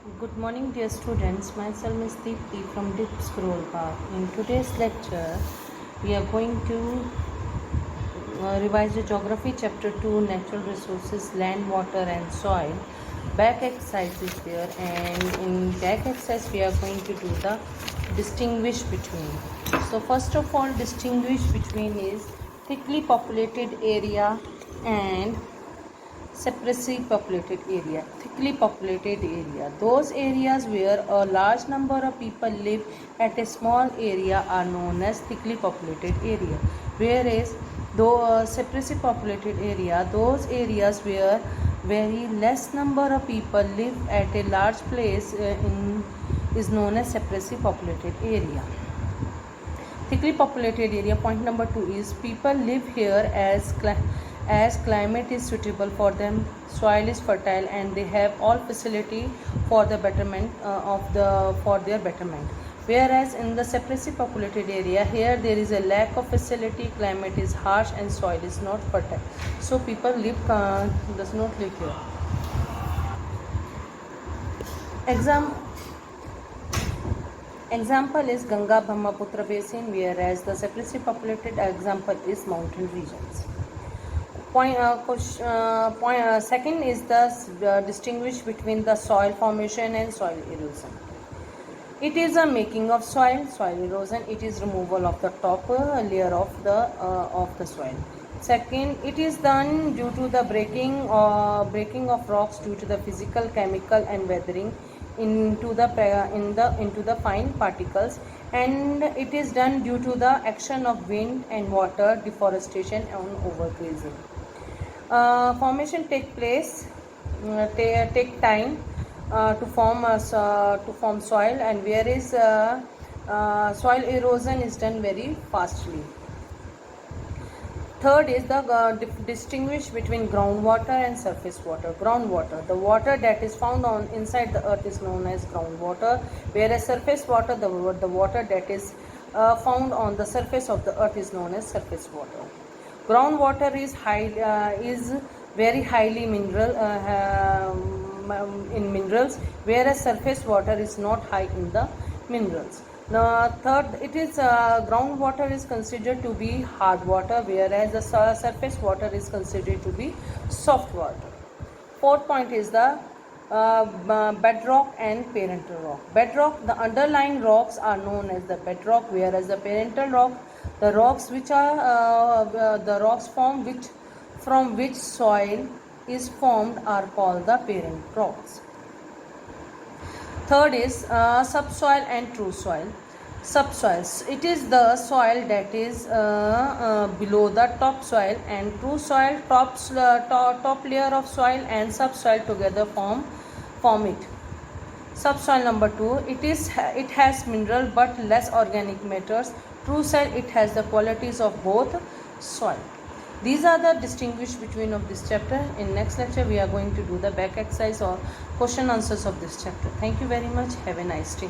Good morning, dear students. Myself is Deepti from Deep Scroll Park. In today's lecture, we are going to revise the Geography Chapter 2, Natural Resources, Land, Water and Soil. Back exercise is there, and in back exercise, we are going to do the distinguish between. So, first of all, distinguish between is thickly populated area and sparsely populated area. Thickly populated area, those areas where a large number of people live at a small area are known as thickly populated area, whereas though sparsely populated area, those areas where very less number of people live at a large place is known as sparsely populated area. Thickly populated area, point number 2 is people live here as climate is suitable for them, soil is fertile and they have all facility for the betterment for their betterment. Whereas in the sparsely populated area, here there is a lack of facility, climate is harsh and soil is not fertile, so people does not live here. Example is Ganga Brahmaputra basin, whereas the sparsely populated example is mountain regions. Second is the distinguish between the soil formation and soil erosion. It is a making of soil erosion. It is removal of the top layer of the soil. Second, it is done due to the breaking of rocks due to the physical, chemical, and weathering into the fine particles, and it is done due to the action of wind and water, deforestation, and overgrazing. Formation take time to form soil, and whereas soil erosion is done very fastly. Third is the distinguish between groundwater and surface water. Groundwater, the water that is found on inside the earth is known as groundwater, whereas surface water, the water that is found on the surface of the earth is known as surface water. Groundwater is very highly mineral in minerals, whereas surface water is not high in the minerals. Third, it is groundwater is considered to be hard water, whereas the surface water is considered to be soft water. Fourth point is the bedrock and parental rock. Bedrock, the underlying rocks are known as the bedrock, whereas the parental rock, the rocks which are the rocks from which soil is formed are called the parent rocks. Third is subsoil and true soil. Subsoils, it is the soil that is below the topsoil, and true soil, top layer of soil and subsoil together form it. Subsoil number 2, it has mineral but less organic matters. True soil, it has the qualities of both soil. These are the distinguish between of this chapter. In next lecture, we are going to do the back exercise or question answers of this chapter. Thank you very much. Have a nice day.